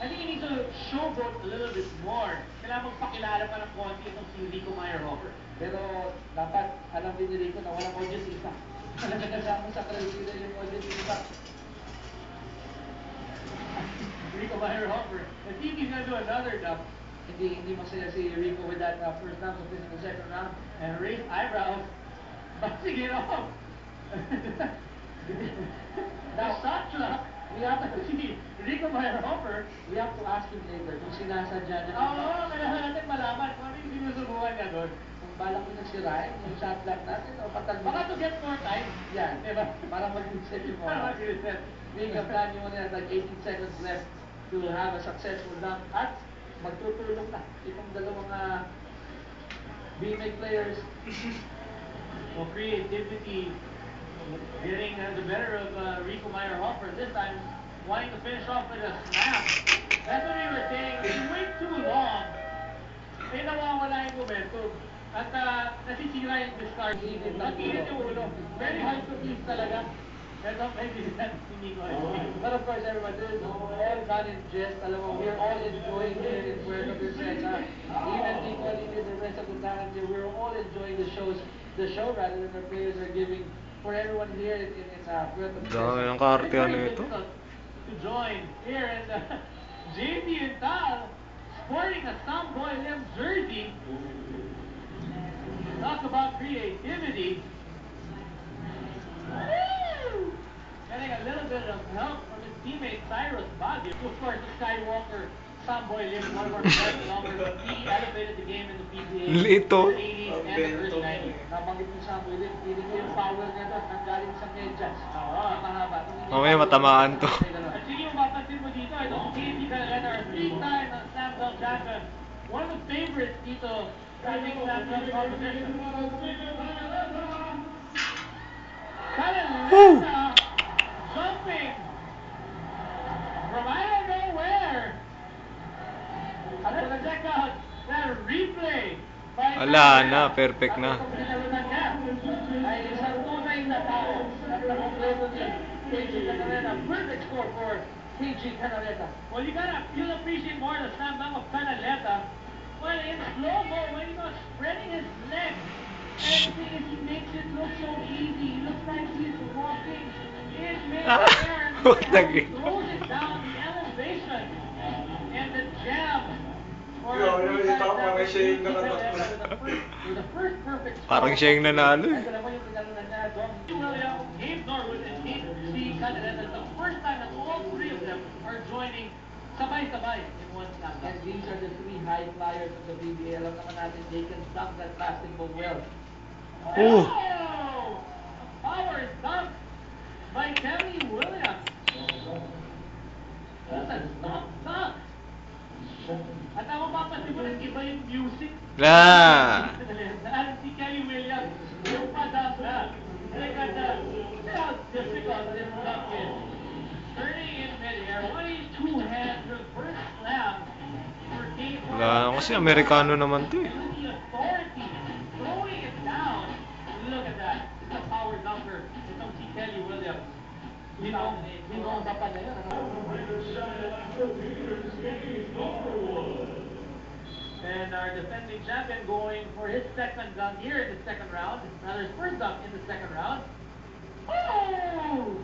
I think he needs to showboat a little bit more. Kailangan magpakilala pa ng konti itong si Rico Meyerhofer. Pero dapat alam din ni Rico na walang audience isa. Kasama sa crazy na yung audience isa. Rico Meyerhofer. I think he's gonna do another dub. Hindi masaya si Rico with that first round, so this is the second round. And raised eyebrows. Bouncing it off. Now, Sasha, we have to see Rico Meyerhofer. We have to ask him later kung sinasadya niya. Oo, kailangan natin malaman kung ano yung sinusubukan niya doon. Kung balak mo nagsirain, yung shot block natin, o patag. Baka to get more time. Yan, diba? para mag-reset yung Para mga. mag-reset. Being a plan, you only have like 18 seconds left to have a successful dunk. At magtutulong na itong dalawang BMX players. So creativity getting the better of Rico Meyerhofer. This time, wanting to finish off with a snap. That's what we were saying. If you wait too long, may nawawala yung momentum. At nasisira yung discard. Nag-init yung ulo. Very hard to please talaga. Pero maybe that's Nico. But of course, everyone, this is all done in jest. Alam mo, we're all enjoying here in Puerto Princesa. Even Nico and the rest of the talent here, we're all enjoying the show rather than the players are giving for everyone here in Puerto Princesa. Dami ng kaartehan nito. To join here and JP and Tal sporting a Samboy Lim jersey. Talk about creativity. Woo! Getting a little bit of help from his teammate Cyrus Baguio. Of course, the Skywalker Samboy Lim, one of our best numbers. He elevated the game in the PBA Lito. in the 80s and the early 90s. Nabanggit mo sa Samboy Lim, hindi ko yung power niya doon, nanggaling sa medyas. Oo. Mahaba. Mamaya matamaan to. At sige mo mapapansin mo dito, itong JP Canaleta, our three-time slam dunk champion. One of the favorites dito sa ating slam dunk competition. Canaleta jumping from I don't know where. At check out that replay. Wala na, perfect na. Ay isang tunay na tao at nakompleto niya. KG Canaleta, perfect score for KG Canaleta. Well, you'll appreciate more the slam dunk of Canaleta. Well, in slow-mo, when he was spreading his legs, and the thing is, he makes it look so easy. He looks like he's walking in mid-air, and he throws it down the elevation, and the jab. Parang siya yung nanalo eh. Gabe Norwood and KG Canaleta, the first time that all three of them are joining sabay-sabay in one slam dunk. And these are the three high flyers of the PBA. Alam naman natin, they can dunk that basketball well. Oh! A power dunk by Kelly Williams. That's a dunk. At ako mapapansin mo, nag-iba yung music. Ah! Dahil si Kelly Williams, yung pa-dunk na. Look at that. Look how difficult this dunk is. Turning in mid-air, 1-2-hand reverse slam for Gabe Norwood. Wala kasi Amerikano naman to eh. The authority, throwing it down. Look at that. It's a power dunker. Itong si Kelly Williams. Binong dapat na yun. And our defending champion going for his second dunk here in the second round. Rather, his first dunk in the second round. Oh!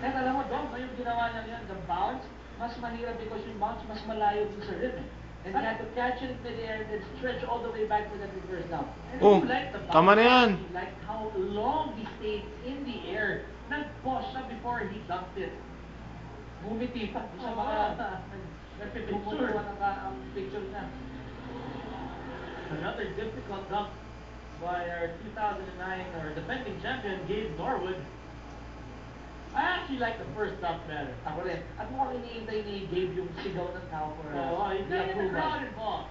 Kaya alam mo, Dom, yung ginawa niya yun, the bounce, mas mahirap because yung bounce mas malayo dun sa rim. And he had to catch it in mid-air and then stretch all the way back to that reverse down. And Oh, you like the bounce. tama na yan. You like how long he stayed in the air. Nag-pause siya before he dunked it. Bumiti pa. Sa mga Nagpipicture. ang picture niya. Another difficult dunk by our 2009 or defending champion Gabe Norwood. I actually like the first dunk better. Ako rin. At mukhang iniintay ni Gabe yung sigaw ng tao for He's the getting the approval. crowd involved.